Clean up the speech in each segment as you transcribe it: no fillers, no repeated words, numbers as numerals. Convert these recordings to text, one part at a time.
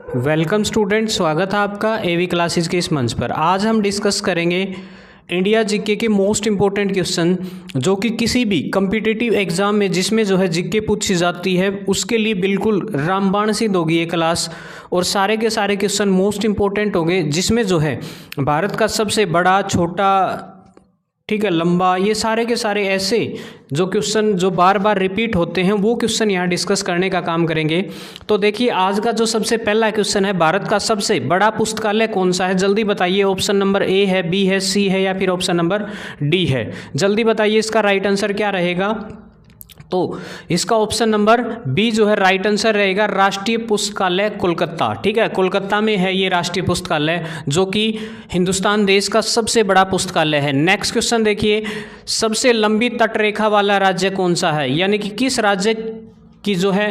Welcome student, स्वागत है आपका एवी क्लासेस के इस मंच पर। आज हम डिस्कस करेंगे इंडिया जीके के मोस्ट इंपॉर्टेंट क्वेश्चन जो कि किसी भी कम्पिटिटिव एग्जाम में जिसमें जो है जीके पूछी जाती है उसके लिए बिल्कुल रामबाण सिद्ध होगी ये क्लास। और सारे के सारे क्वेश्चन मोस्ट इंपॉर्टेंट होंगे जिसमें जो है भारत का सबसे बड़ा, छोटा, ठीक है, लंबा, ये सारे के सारे ऐसे जो क्वेश्चन जो बार बार रिपीट होते हैं वो क्वेश्चन यहाँ डिस्कस करने का काम करेंगे। तो देखिए आज का जो सबसे पहला क्वेश्चन है, भारत का सबसे बड़ा पुस्तकालय कौन सा है? जल्दी बताइए। ऑप्शन नंबर ए है, बी है, सी है या फिर ऑप्शन नंबर डी है? जल्दी बताइए इसका राइट आंसर क्या रहेगा। तो इसका ऑप्शन नंबर बी जो है राइट आंसर रहेगा, राष्ट्रीय पुस्तकालय कोलकाता। ठीक है, कोलकाता में है ये राष्ट्रीय पुस्तकालय जो कि हिंदुस्तान देश का सबसे बड़ा पुस्तकालय है। नेक्स्ट क्वेश्चन देखिए, सबसे लंबी तटरेखा वाला राज्य कौन सा है? यानी कि किस राज्य की जो है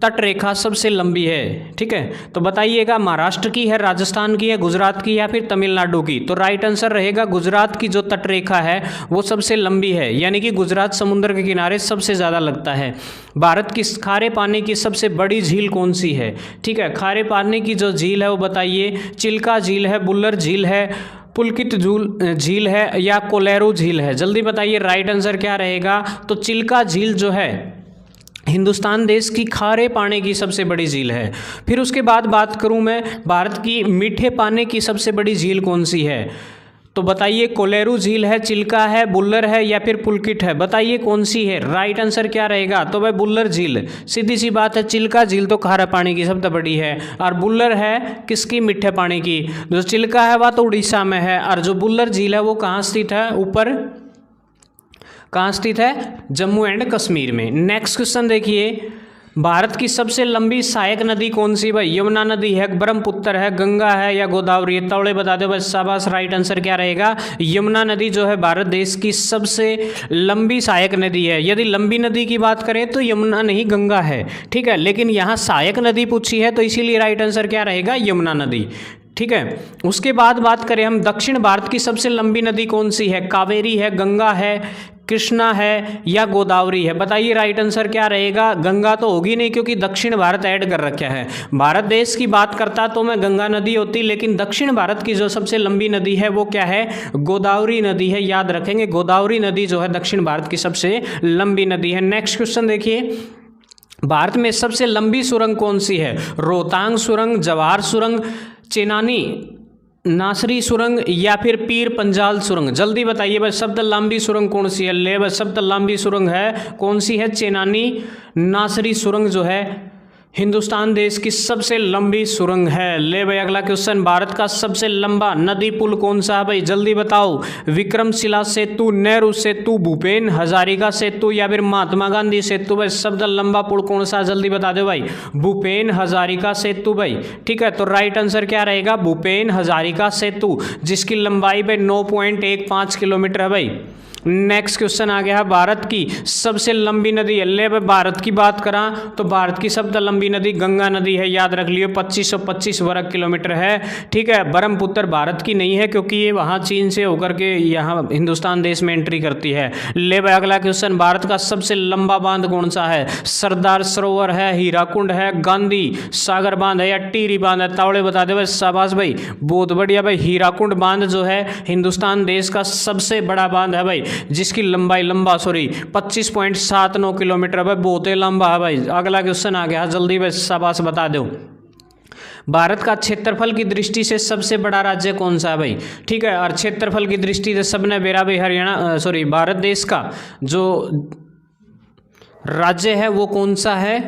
तटरेखा सबसे लंबी है? ठीक है, तो बताइएगा महाराष्ट्र की है, राजस्थान की है, गुजरात की या फिर तमिलनाडु की? तो राइट आंसर रहेगा गुजरात की जो तटरेखा है वो सबसे लंबी है, यानी कि गुजरात समुद्र के किनारे सबसे ज़्यादा लगता है। भारत की खारे पानी की सबसे बड़ी झील कौन सी है? ठीक है, खारे पानी की जो झील है वो बताइए। चिल्का झील है, बुल्लर झील है, पुलकित झील है या कोलेरू झील है? जल्दी बताइए राइट आंसर क्या रहेगा। तो चिल्का झील जो है हिंदुस्तान देश की खारे पानी की सबसे बड़ी झील है। फिर उसके बाद बात करूं मैं, भारत की मीठे पानी की सबसे बड़ी झील कौन सी है? तो बताइए, कोलेरू झील है, चिल्का है, बुल्लर है या फिर पुलकित है? बताइए कौन सी है? राइट आंसर क्या रहेगा। तो भाई बुल्लर झील, सीधी सी बात है। चिल्का झील तो खारा पानी की सबसे बड़ी है और बुल्लर है किसकी? मीठे पानी की। जो चिल्का है वह तो उड़ीसा में है और जो बुल्लर झील है वो कहाँ स्थित है? ऊपर कहाँ स्थित है? जम्मू एंड कश्मीर में। नेक्स्ट क्वेश्चन देखिए, भारत की सबसे लंबी सहायक नदी कौन सी? भाई यमुना नदी है, ब्रह्मपुत्र है, गंगा है या गोदावरी है? तौड़े बता दो बस, शाबाश। राइट आंसर क्या रहेगा? यमुना नदी जो है भारत देश की सबसे लंबी सहायक नदी है। यदि लंबी नदी की बात करें तो यमुना नहीं, गंगा है। ठीक है, लेकिन यहाँ सहायक नदी पूछी है तो इसीलिए राइट आंसर क्या रहेगा? यमुना नदी। ठीक है, उसके बाद बात करें हम, दक्षिण भारत की सबसे लंबी नदी कौन सी है? कावेरी है, गंगा है, कृष्णा है या गोदावरी है? बताइए राइट आंसर क्या रहेगा। गंगा तो होगी नहीं क्योंकि दक्षिण भारत ऐड कर रखा है। भारत देश की बात करता तो मैं गंगा नदी होती, लेकिन दक्षिण भारत की जो सबसे लंबी नदी है वो क्या है? गोदावरी नदी है। याद रखेंगे, गोदावरी नदी जो है दक्षिण भारत की सबसे लंबी नदी है। नेक्स्ट क्वेश्चन देखिए, भारत में सबसे लंबी सुरंग कौन सी है? रोहतांग सुरंग, जवाहर सुरंग, चेनानी नासरी सुरंग या फिर पीर पंजाल सुरंग? जल्दी बताइए बस, सबसे लंबी सुरंग कौन सी है? ले बस, सबसे लंबी सुरंग है कौन सी है? चेनानी नासरी सुरंग जो है हिंदुस्तान देश की सबसे लंबी सुरंग है। ले भाई अगला क्वेश्चन, भारत का सबसे लंबा नदी पुल कौन सा है? भाई जल्दी बताओ। विक्रमशिला सेतु, नेहरू सेतु, भूपेन हजारिका सेतु या फिर महात्मा गांधी सेतु? भाई सबसे लंबा पुल कौन सा? जल्दी बता दो भाई। भूपेन हजारिका सेतु भाई। ठीक है, तो राइट आंसर क्या रहेगा? भूपेन हजारिका सेतु, जिसकी लंबाई भाई 9.15 किलोमीटर है भाई। नेक्स्ट क्वेश्चन आ गया है, भारत की सबसे लंबी नदी है। ले भारत की बात करा तो भारत की सबसे लंबी नदी गंगा नदी है। याद रख लियो, 2525 वर्ग किलोमीटर है। ठीक है, ब्रह्मपुत्र भारत की नहीं है क्योंकि ये वहाँ चीन से होकर के यहाँ हिंदुस्तान देश में एंट्री करती है। ले भाई अगला क्वेश्चन, भारत का सबसे लंबा बांध कौन सा है? सरदार सरोवर है, हीराकुंड है, गांधी सागर बांध है या टीरी बांध है? तावड़े बता दे भाई, शाबाश भाई, बहुत बढ़िया भाई। हीराकुंड बांध जो है हिंदुस्तान देश का सबसे बड़ा बांध है भाई, जिसकी लंबाई 25.79 किलोमीटर है भाई, बहुत ही लंबा है भाई। अगला क्वेश्चन आ गया, जल्दी भाई शाबाश बता दो। भारत का क्षेत्रफल की दृष्टि से सबसे बड़ा राज्य कौन सा है भाई? ठीक है, और क्षेत्रफल की दृष्टि से सबने मेरा भाई हरियाणा भारत देश का जो राज्य है वो कौन सा है?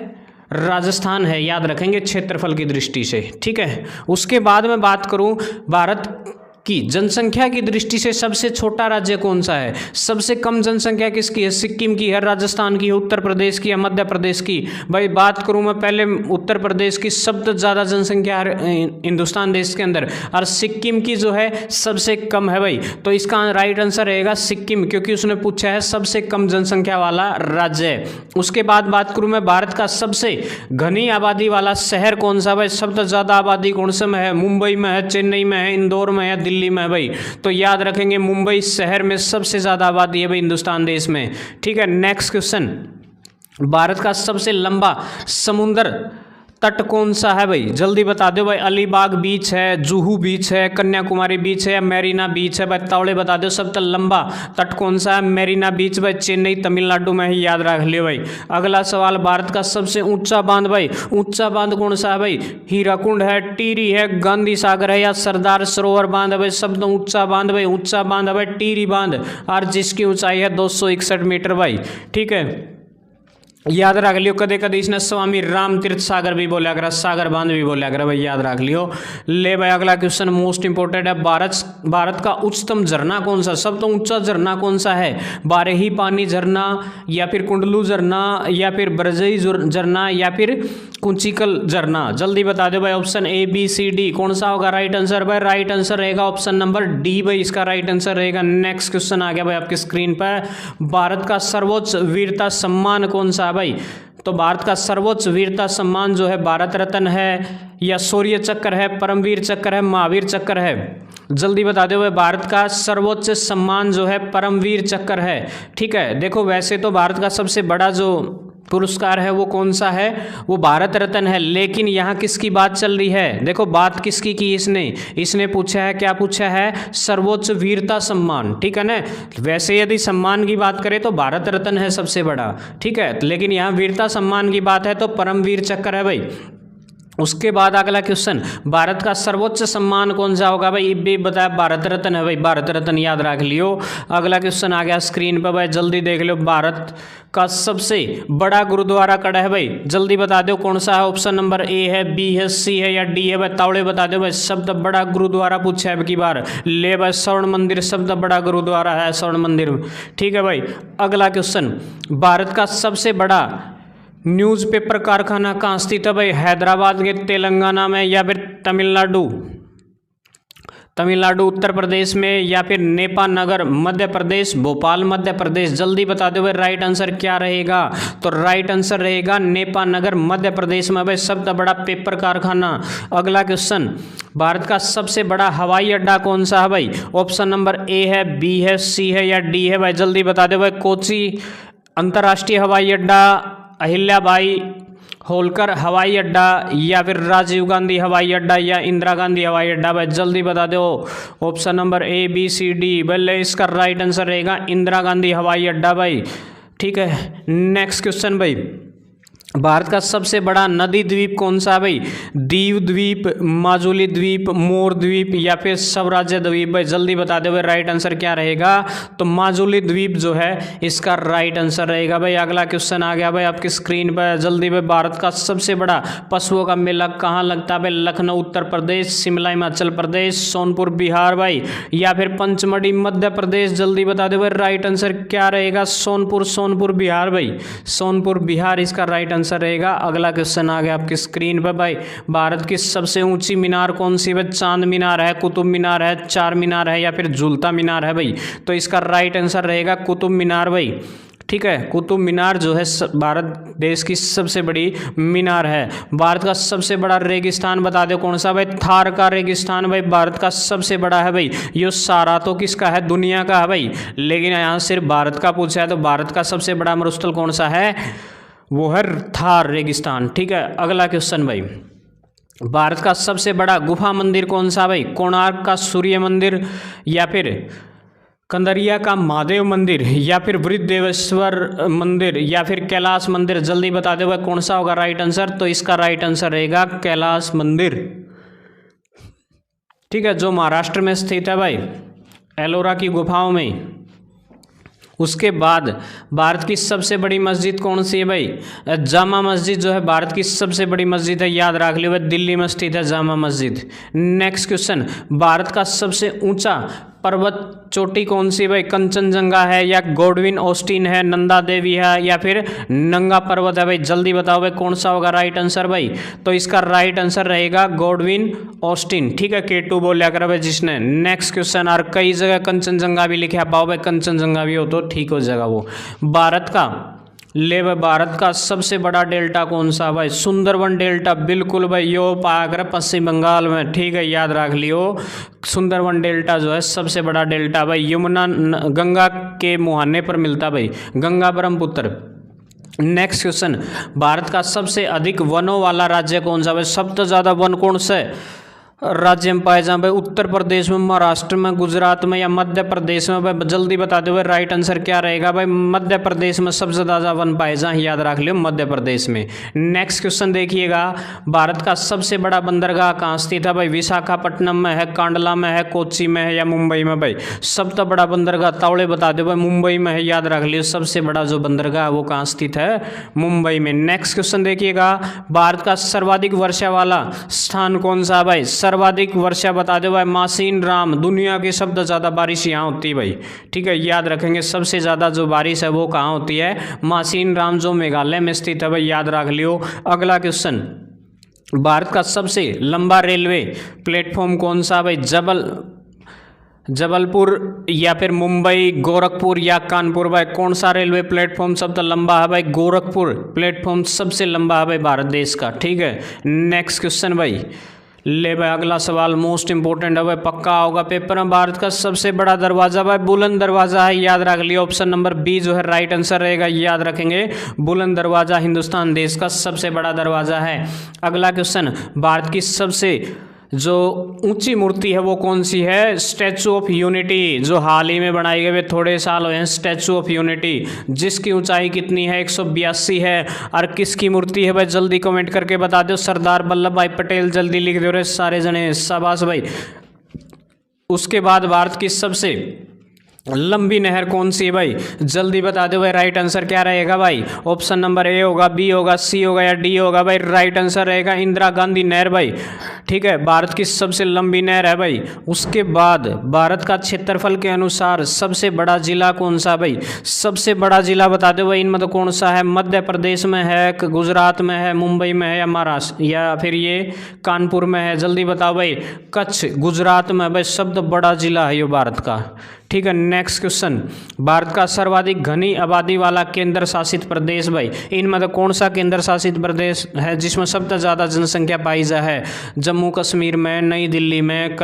राजस्थान है। याद रखेंगे क्षेत्रफल की दृष्टि से। ठीक है, उसके बाद मैं बात करूं, भारत की जनसंख्या की दृष्टि से सबसे छोटा राज्य कौन सा है? सबसे कम जनसंख्या किसकी है? सिक्किम की है, राजस्थान की है, उत्तर प्रदेश की है, मध्य प्रदेश की? भाई बात करूं मैं पहले उत्तर प्रदेश की, सबसे ज़्यादा जनसंख्या हिंदुस्तान देश के अंदर, और सिक्किम की जो है सबसे कम है भाई। तो इसका राइट आंसर रहेगा सिक्किम, क्योंकि उसने पूछा है सबसे कम जनसंख्या वाला राज्य। उसके बाद बात करूं मैं, भारत का सबसे घनी आबादी वाला शहर कौन सा? भाई सबसे ज़्यादा आबादी कौन से में है? मुंबई में है, चेन्नई में है, इंदौर में है, दिल्ली में है भाई? तो याद रखेंगे मुंबई शहर में सबसे ज्यादा आबादी है भाई हिंदुस्तान देश में। ठीक है, नेक्स्ट क्वेश्चन, भारत का सबसे लंबा समुद्र तट कौन सा है भाई, जल्दी बता दो भाई। अलीबाग बीच है, जुहू बीच है, कन्याकुमारी बीच है या मेरीना बीच है भाई, तावड़े बता दो। सबसे लंबा तट कौन सा है, मेरीना बीच भाई, चेन्नई तमिलनाडु में ही, याद रख लियो भाई। अगला सवाल, भारत का सबसे ऊंचा बांध भाई, ऊंचा बांध कौन सा है भाई, हीराकुंड है, टिहरी है, गांधी सागर है या सरदार सरोवर बांध है भाई। शब्द ऊंचा बांध भाई, ऊंचा बांध है भाई टिहरी बांध, और जिसकी ऊंचाई है 261 मीटर भाई। ठीक है, याद रख लियो। कदे कदे इसने स्वामी राम तीर्थ सागर भी बोला कर, सागर बांध भी बोला कर भाई, याद रख लियो। ले भाई अगला क्वेश्चन मोस्ट इंपोर्टेंट है, भारत का उच्चतम झरना कौन सा, सब तो ऊंचा झरना कौन सा है, बारही पानी झरना या फिर कुंडलू झरना या फिर ब्रजई झरना या फिर कुंचिकल झरना, जल्दी बता दो भाई। Option A B C D कौन सा होगा राइट आंसर भाई, राइट आंसर रहेगा ऑप्शन नंबर डी भाई, इसका राइट आंसर रहेगा। नेक्स्ट क्वेश्चन आ गया भाई आपकी स्क्रीन पर, भारत का सर्वोच्च वीरता सम्मान कौन सा भाई, तो भारत का सर्वोच्च वीरता सम्मान जो है भारत रत्न है या शौर्य चक्र है, परमवीर चक्र है, महावीर चक्र है, जल्दी बता दो भाई। भारत का सर्वोच्च सम्मान जो है परमवीर चक्र है। ठीक है, देखो वैसे तो भारत का सबसे बड़ा जो पुरस्कार है वो कौन सा है, वो भारत रत्न है, लेकिन यहाँ किसकी बात चल रही है, देखो बात किसकी की इसने पूछा है, क्या पूछा है, सर्वोच्च वीरता सम्मान। ठीक है ना, वैसे यदि सम्मान की बात करें तो भारत रत्न है सबसे बड़ा, ठीक है, लेकिन यहाँ वीरता सम्मान की बात है तो परमवीर चक्र है भाई। उसके बाद अगला क्वेश्चन, भारत का सर्वोच्च सम्मान कौन सा होगा भाई, भी बताया भारत रत्न है भाई, भारत रत्न याद रख लियो। अगला क्वेश्चन आ गया स्क्रीन पर भाई, जल्दी देख लो। भारत का सबसे बड़ा गुरुद्वारा कड़ा है भाई, जल्दी बता दो कौन सा है। ऑप्शन नंबर ए है, बी है, सी है या डी है भाई, तावड़े बता दो भाई। शब्द बड़ा गुरुद्वारा पूछा है की बार, ले भाई स्वर्ण मंदिर, शब्द बड़ा गुरुद्वारा है स्वर्ण मंदिर। ठीक है भाई, अगला क्वेश्चन, भारत का सबसे बड़ा न्यूज़पेपर कारखाना कहाँ स्थित है भाई, हैदराबाद के, तेलंगाना में या फिर तमिलनाडु उत्तर प्रदेश में या फिर नेपाल नगर मध्य प्रदेश, भोपाल मध्य प्रदेश, जल्दी बता दो भाई राइट आंसर क्या रहेगा, तो राइट आंसर रहेगा नेपाल नगर मध्य प्रदेश में भाई, सबसे बड़ा पेपर कारखाना। अगला क्वेश्चन, भारत का सबसे बड़ा हवाई अड्डा कौन सा है भाई, ऑप्शन नंबर ए है, बी है, सी है या डी है भाई, जल्दी बता दो भाई। कोची अंतर्राष्ट्रीय हवाई अड्डा, अहिल्याबाई होलकर हवाई अड्डा या फिर राजीव गांधी हवाई अड्डा या इंदिरा गांधी हवाई अड्डा भाई, जल्दी बता दो। Option number A B C D, भले इसका राइट आंसर रहेगा इंदिरा गांधी हवाई अड्डा भाई। ठीक है, नेक्स्ट क्वेश्चन भाई, भारत का सबसे बड़ा नदी द्वीप कौन सा है भाई, दीव द्वीप, माजुली द्वीप, मोर द्वीप या फिर स्वराज्य द्वीप भाई, जल्दी बता दो भाई राइट आंसर क्या रहेगा, तो माजुली द्वीप जो है इसका राइट आंसर रहेगा भाई। अगला क्वेश्चन आ गया भाई आपकी स्क्रीन पर, जल्दी भाई। भारत का सबसे बड़ा पशुओं का मेला कहाँ लगता है भाई, लखनऊ उत्तर प्रदेश, शिमला हिमाचल प्रदेश, सोनपुर बिहार भाई या फिर पंचमढ़ी मध्य प्रदेश, जल्दी बता दो भाई राइट आंसर क्या रहेगा, सोनपुर बिहार भाई, सोनपुर बिहार इसका राइट आंसर रहेगा। अगला क्वेश्चन आ गया आपकी स्क्रीन पर भाई, भारत की सबसे ऊंची मीनार कौन सी है, चांद मीनार है, कुतुब मीनार है, चार मीनार है या फिर झूलता मीनार है भाई, तो इसका राइट आंसर रहेगा कुतुब मीनार भाई। ठीक है, कुतुब मीनार जो है भारत देश की सबसे बड़ी मीनार है। भारत का सबसे बड़ा रेगिस्तान बता दो कौन सा भाई, थार का रेगिस्तान भाई भारत का सबसे बड़ा है भाई। ये सारा तो किसका है, दुनिया का है भाई, लेकिन यहाँ सिर्फ भारत का पूछा है, तो भारत का सबसे बड़ा मरुस्थल कौन सा है, वो है थार रेगिस्तान। ठीक है, अगला क्वेश्चन भाई, भारत का सबसे बड़ा गुफा मंदिर कौन सा भाई, कोणार्क का सूर्य मंदिर या फिर कंदरिया का महादेव मंदिर या फिर बृहदेवेश्वर मंदिर या फिर कैलाश मंदिर, जल्दी बता दो भाई कौन सा होगा राइट आंसर, तो इसका राइट आंसर रहेगा कैलाश मंदिर। ठीक है, जो महाराष्ट्र में स्थित है भाई, एलोरा की गुफाओं में। उसके बाद भारत की सबसे बड़ी मस्जिद कौन सी है भाई, जामा मस्जिद जो है भारत की सबसे बड़ी मस्जिद है, याद रख लियो भाई, दिल्ली में स्थित है जामा मस्जिद। नेक्स्ट क्वेश्चन, भारत का सबसे ऊंचा पर्वत चोटी कौन सी भाई, कंचनजंगा है या गॉडविन ऑस्टिन है, नंदा देवी है या फिर नंगा पर्वत है भाई, जल्दी बताओ भाई कौन सा होगा राइट आंसर भाई, तो इसका राइट आंसर रहेगा गॉडविन ऑस्टिन। ठीक है, K2 बोलिया कर भाई जिसने। नेक्स्ट क्वेश्चन, और कई जगह कंचनजंगा भी लिखे पाओ भाई, कंचनजंगा भी हो तो ठीक हो जाएगा वो। भारत का भारत का सबसे बड़ा डेल्टा कौन सा भाई, सुंदरवन डेल्टा, बिल्कुल भाई, यो पाया कर पश्चिम बंगाल में। ठीक है, याद रख लियो, सुंदरवन डेल्टा जो है सबसे बड़ा डेल्टा भाई, यमुना गंगा के मुहाने पर मिलता भाई, गंगा ब्रह्मपुत्र। नेक्स्ट क्वेश्चन, भारत का सबसे अधिक वनों वाला राज्य कौन सा है? सबसे ज़्यादा वन कौन सा राज्य में पाए जाए भाई? उत्तर प्रदेश में, महाराष्ट्र में, गुजरात में या मध्य प्रदेश में? भाई जल्दी बता दो भाई, राइट आंसर क्या रहेगा भाई? मध्य प्रदेश में सबसे ज़्यादा वन पाए जाए, याद रख लियो मध्य प्रदेश में। नेक्स्ट क्वेश्चन देखिएगा, भारत का सबसे बड़ा बंदरगाह कहाँ स्थित है भाई? विशाखापट्टनम में है, कांडला में है, कोच्चि में है या मुंबई में? भाई सबसे बड़ा बंदरगाह तावड़े बता दो भाई, मुंबई में है, याद रख लियो सबसे बड़ा जो बंदरगाह है वो कहाँ स्थित है? मुंबई में। नेक्स्ट क्वेश्चन देखिएगा, भारत का सर्वाधिक वर्षा वाला स्थान कौन सा है भाई? सर्वाधिक वर्षा बता दो भाई, मासीन राम। दुनिया की सबसे ज़्यादा बारिश यहाँ होती है भाई, ठीक है, याद रखेंगे सबसे ज़्यादा जो बारिश है वो कहाँ होती है? मासीन राम, जो मेघालय में स्थित है भाई, याद रख लियो। अगला क्वेश्चन, भारत का सबसे लंबा रेलवे प्लेटफॉर्म कौन सा भाई? जबलपुर या फिर मुंबई, गोरखपुर या कानपुर? भाई कौन सा रेलवे प्लेटफॉर्म सबसे लंबा है भाई? गोरखपुर प्लेटफॉर्म सबसे लंबा है भाई भारत देश का, ठीक है। नेक्स्ट क्वेश्चन भाई, ले भाई अगला सवाल मोस्ट इंपोर्टेंट है भाई, पक्का होगा पेपर में। भारत का सबसे बड़ा दरवाजा भाई बुलंद दरवाजा है, याद रख लियो। ऑप्शन नंबर बी जो है राइट आंसर रहेगा, याद रखेंगे। बुलंद दरवाजा हिंदुस्तान देश का सबसे बड़ा दरवाजा है। अगला क्वेश्चन, भारत की सबसे जो ऊंची मूर्ति है वो कौन सी है? स्टैचू ऑफ यूनिटी, जो हाल ही में बनाई गई, थोड़े साल हुए हैं, स्टैचू ऑफ यूनिटी, जिसकी ऊंचाई कितनी है? 182 है। और किसकी मूर्ति है भाई? जल्दी कमेंट करके बता दो। सरदार वल्लभ भाई पटेल, जल्दी लिख दो रे सारे जने, शाबाश भाई। उसके बाद भारत की सबसे लंबी नहर कौन सी है भाई? जल्दी बता दो भाई, राइट आंसर क्या रहेगा भाई? ऑप्शन नंबर ए होगा, बी होगा, सी होगा या डी होगा? भाई राइट आंसर रहेगा इंदिरा गांधी नहर भाई, ठीक है, भारत की सबसे लंबी नहर है भाई। उसके बाद भारत का क्षेत्रफल के अनुसार सबसे बड़ा जिला कौन सा भाई? सबसे बड़ा जिला बता दो भाई, इनमें तो कौन सा है? मध्य प्रदेश में है, गुजरात में है, मुंबई में है या महाराष्ट्र या फिर ये कानपुर में है? जल्दी बताओ भाई। कच्छ, गुजरात में भाई सबसे बड़ा जिला है ये भारत का, ठीक है। नेक्स्ट क्वेश्चन, भारत का सर्वाधिक घनी आबादी वाला केंद्र शासित प्रदेश भाई, इनमें तो कौन सा केंद्र शासित प्रदेश है जिसमें सबसे ज़्यादा जनसंख्या पाई जा है? जम्मू कश्मीर में, नई दिल्ली में,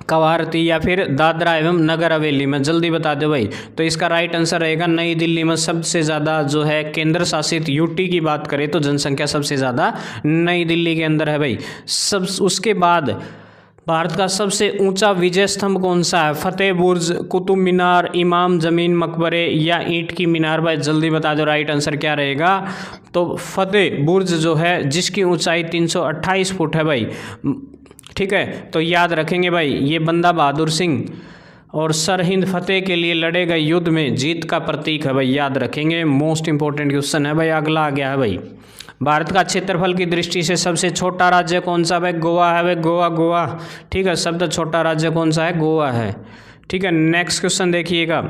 कवारती या फिर दादरा एवं नगर हवेली में? जल्दी बता दो भाई। तो इसका राइट आंसर रहेगा नई दिल्ली में सबसे ज़्यादा जो है केंद्र शासित, यूटी की बात करें तो जनसंख्या सबसे ज़्यादा नई दिल्ली के अंदर है भाई। उसके बाद भारत का सबसे ऊंचा विजय स्तंभ कौन सा है? फतेह बुर्ज, कुतुब मीनार, इमाम जमीन मकबरे या ईंट की मीनार? भाई जल्दी बता दो, राइट आंसर क्या रहेगा? तो फतेह बुर्ज जो है, जिसकी ऊंचाई 328 फुट है भाई, ठीक है। तो याद रखेंगे भाई, ये बंदा बहादुर सिंह और सरहिंद फतेह के लिए लड़े गए युद्ध में जीत का प्रतीक है भाई, याद रखेंगे। मोस्ट इंपॉर्टेंट क्वेश्चन है भाई। अगला आ गया है भाई, भारत का क्षेत्रफल की दृष्टि से सबसे छोटा राज्य कौन सा भाई? गोवा है भाई, गोवा, ठीक है, सबसे छोटा राज्य कौन सा है? गोवा है, ठीक है। नेक्स्ट क्वेश्चन देखिएगा,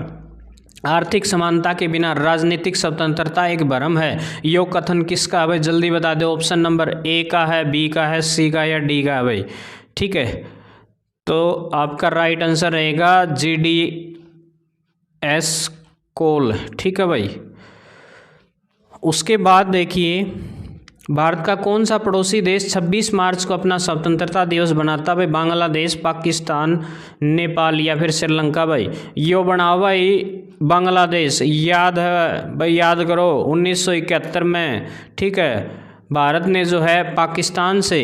आर्थिक समानता के बिना राजनीतिक स्वतंत्रता एक भ्रम है, यो कथन किसका है भाई? जल्दी बता दो। ऑप्शन नंबर ए का है, बी का है, सी का या डी का है भाई, ठीक है। तो आपका राइट आंसर रहेगा GDS कोल, ठीक है भाई। उसके बाद देखिए, भारत का कौन सा पड़ोसी देश 26 मार्च को अपना स्वतंत्रता दिवस बनाता भाई? बांग्लादेश, पाकिस्तान, नेपाल या फिर श्रीलंका? भाई यो बनाओ भाई बांग्लादेश, याद है भाई, याद करो 1971 में, ठीक है, भारत ने जो है पाकिस्तान से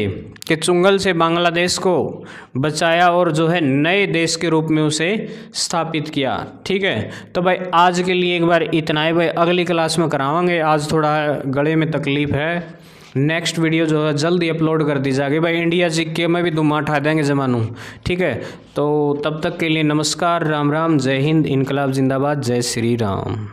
के चुंगल से बांग्लादेश को बचाया और जो है नए देश के रूप में उसे स्थापित किया, ठीक है। तो भाई आज के लिए एक बार इतना है भाई, अगली क्लास में करावांगे, आज थोड़ा गले में तकलीफ़ है। नेक्स्ट वीडियो जो है जल्दी अपलोड कर दी जाएगी भाई, इंडिया जीके में भी धुआं उठा देंगे जमानू, ठीक है। तो तब तक के लिए नमस्कार, राम राम, जय हिंद, इनकलाब जिंदाबाद, जय श्री राम।